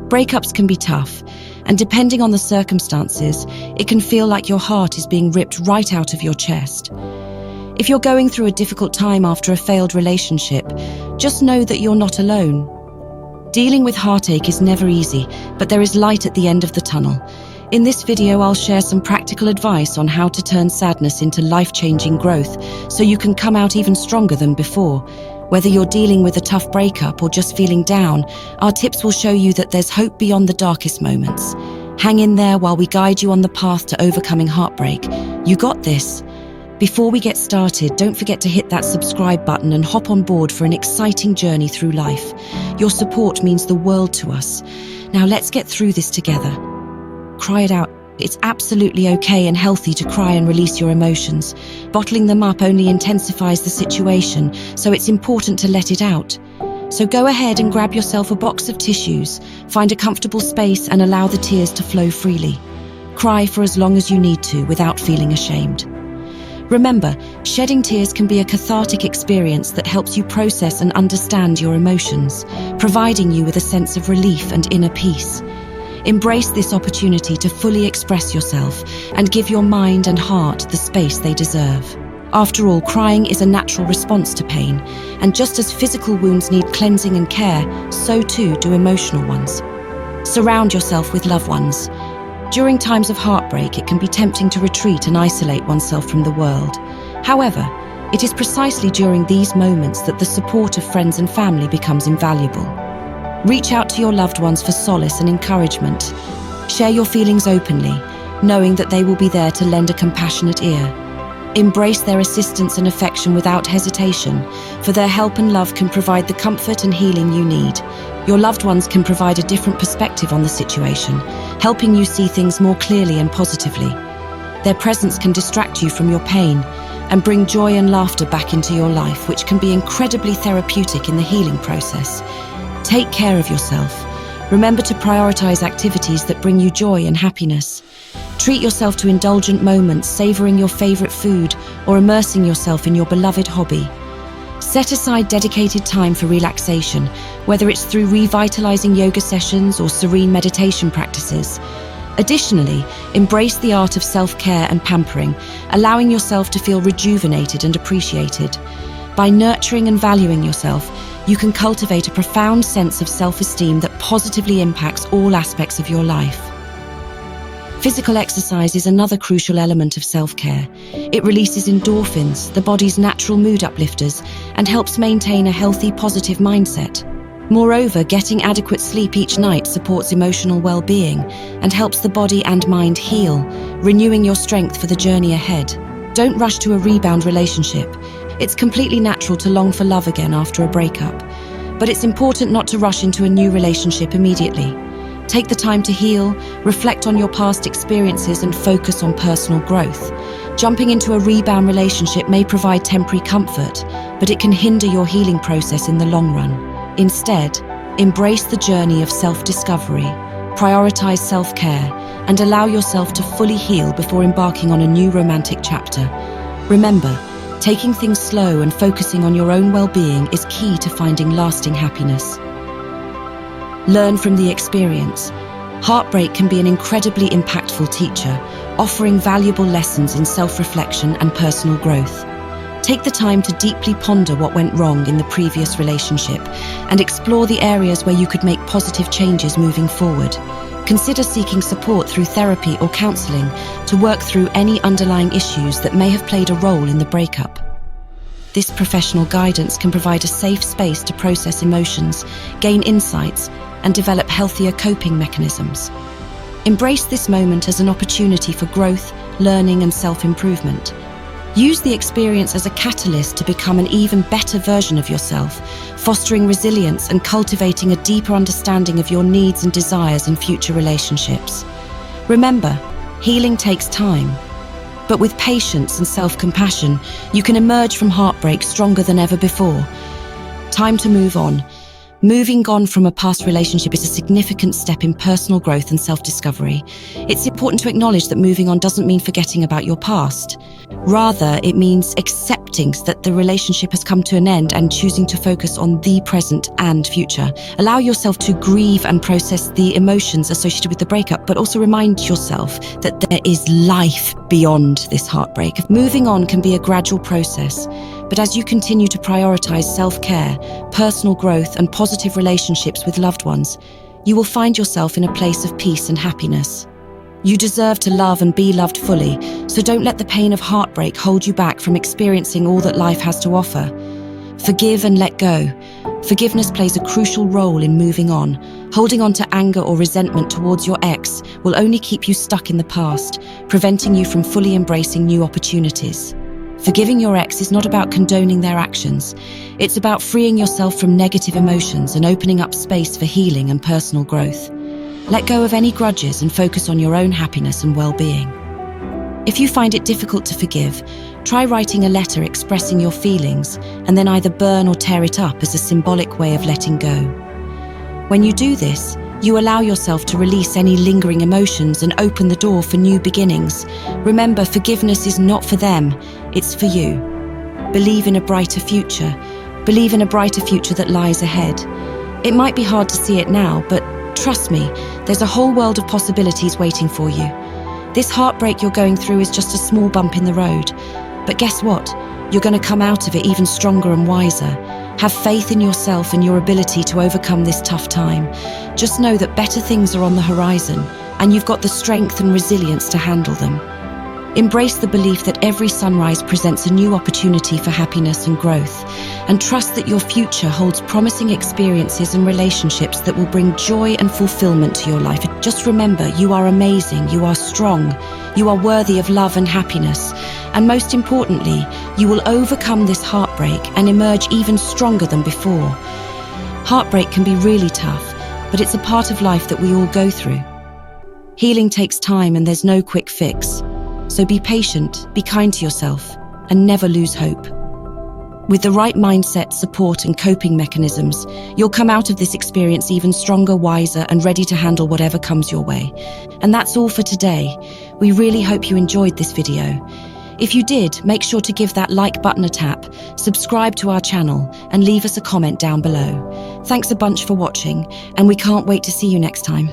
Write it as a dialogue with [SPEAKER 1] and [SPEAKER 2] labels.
[SPEAKER 1] Breakups can be tough, and depending on the circumstances, it can feel like your heart is being ripped right out of your chest. If you're going through a difficult time after a failed relationship, just know that you're not alone. Dealing with heartache is never easy, but there is light at the end of the tunnel. In this video, I'll share some practical advice on how to turn sadness into life-changing growth so you can come out even stronger than before. Whether you're dealing with a tough breakup or just feeling down, our tips will show you that there's hope beyond the darkest moments. Hang in there while we guide you on the path to overcoming heartbreak. You got this. Before we get started, don't forget to hit that subscribe button and hop on board for an exciting journey through life. Your support means the world to us. Now let's get through this together. Cry it out. It's absolutely okay and healthy to cry and release your emotions. Bottling them up only intensifies the situation, so it's important to let it out. So go ahead and grab yourself a box of tissues, find a comfortable space and allow the tears to flow freely. Cry for as long as you need to without feeling ashamed. Remember, shedding tears can be a cathartic experience that helps you process and understand your emotions, providing you with a sense of relief and inner peace. Embrace this opportunity to fully express yourself and give your mind and heart the space they deserve. After all, crying is a natural response to pain, and just as physical wounds need cleansing and care, so too do emotional ones. Surround yourself with loved ones. During times of heartbreak, it can be tempting to retreat and isolate oneself from the world. However, it is precisely during these moments that the support of friends and family becomes invaluable. Reach out to your loved ones for solace and encouragement. Share your feelings openly, knowing that they will be there to lend a compassionate ear. Embrace their assistance and affection without hesitation, for their help and love can provide the comfort and healing you need. Your loved ones can provide a different perspective on the situation, helping you see things more clearly and positively. Their presence can distract you from your pain and bring joy and laughter back into your life, which can be incredibly therapeutic in the healing process. Take care of yourself. Remember to prioritize activities that bring you joy and happiness. Treat yourself to indulgent moments, savoring your favorite food or immersing yourself in your beloved hobby. Set aside dedicated time for relaxation, whether it's through revitalizing yoga sessions or serene meditation practices. Additionally, embrace the art of self-care and pampering, allowing yourself to feel rejuvenated and appreciated. By nurturing and valuing yourself, you can cultivate a profound sense of self-esteem that positively impacts all aspects of your life. Physical exercise is another crucial element of self-care. It releases endorphins, the body's natural mood uplifters, and helps maintain a healthy, positive mindset. Moreover, getting adequate sleep each night supports emotional well-being and helps the body and mind heal, renewing your strength for the journey ahead. Don't rush to a rebound relationship. It's completely natural to long for love again after a breakup, but it's important not to rush into a new relationship immediately. Take the time to heal, reflect on your past experiences, and focus on personal growth. Jumping into a rebound relationship may provide temporary comfort, but it can hinder your healing process in the long run. Instead, embrace the journey of self-discovery, prioritize self-care, and allow yourself to fully heal before embarking on a new romantic chapter. Remember, taking things slow and focusing on your own well-being is key to finding lasting happiness. Learn from the experience. Heartbreak can be an incredibly impactful teacher, offering valuable lessons in self-reflection and personal growth. Take the time to deeply ponder what went wrong in the previous relationship and explore the areas where you could make positive changes moving forward. Consider seeking support through therapy or counseling to work through any underlying issues that may have played a role in the breakup. This professional guidance can provide a safe space to process emotions, gain insights, and develop healthier coping mechanisms. Embrace this moment as an opportunity for growth, learning, and self-improvement. Use the experience as a catalyst to become an even better version of yourself, fostering resilience and cultivating a deeper understanding of your needs and desires in future relationships. Remember, healing takes time, but with patience and self-compassion, you can emerge from heartbreak stronger than ever before. Time to move on. Moving on from a past relationship is a significant step in personal growth and self-discovery. It's important to acknowledge that moving on doesn't mean forgetting about your past. Rather, it means accepting that the relationship has come to an end and choosing to focus on the present and future. Allow yourself to grieve and process the emotions associated with the breakup, but also remind yourself that there is life beyond this heartbreak. Moving on can be a gradual process, but as you continue to prioritize self-care, personal growth, and positive relationships with loved ones, you will find yourself in a place of peace and happiness. You deserve to love and be loved fully, so don't let the pain of heartbreak hold you back from experiencing all that life has to offer. Forgive and let go. Forgiveness plays a crucial role in moving on. Holding on to anger or resentment towards your ex will only keep you stuck in the past, preventing you from fully embracing new opportunities. Forgiving your ex is not about condoning their actions. It's about freeing yourself from negative emotions and opening up space for healing and personal growth. Let go of any grudges and focus on your own happiness and well-being. If you find it difficult to forgive, try writing a letter expressing your feelings and then either burn or tear it up as a symbolic way of letting go. When you do this, you allow yourself to release any lingering emotions and open the door for new beginnings. Remember, forgiveness is not for them, it's for you. Believe in a brighter future. Believe in a brighter future that lies ahead. It might be hard to see it now, but trust me, there's a whole world of possibilities waiting for you. This heartbreak you're going through is just a small bump in the road. But guess what? You're going to come out of it even stronger and wiser. Have faith in yourself and your ability to overcome this tough time. Just know that better things are on the horizon, and you've got the strength and resilience to handle them. Embrace the belief that every sunrise presents a new opportunity for happiness and growth, and trust that your future holds promising experiences and relationships that will bring joy and fulfillment to your life. Just remember, you are amazing, you are strong, you are worthy of love and happiness, and most importantly, you will overcome this heartbreak and emerge even stronger than before. Heartbreak can be really tough, but it's a part of life that we all go through. Healing takes time and there's no quick fix. So be patient, be kind to yourself, and never lose hope. With the right mindset, support, and coping mechanisms, you'll come out of this experience even stronger, wiser, and ready to handle whatever comes your way. And that's all for today. We really hope you enjoyed this video. If you did, make sure to give that like button a tap, subscribe to our channel, and leave us a comment down below. Thanks a bunch for watching, and we can't wait to see you next time.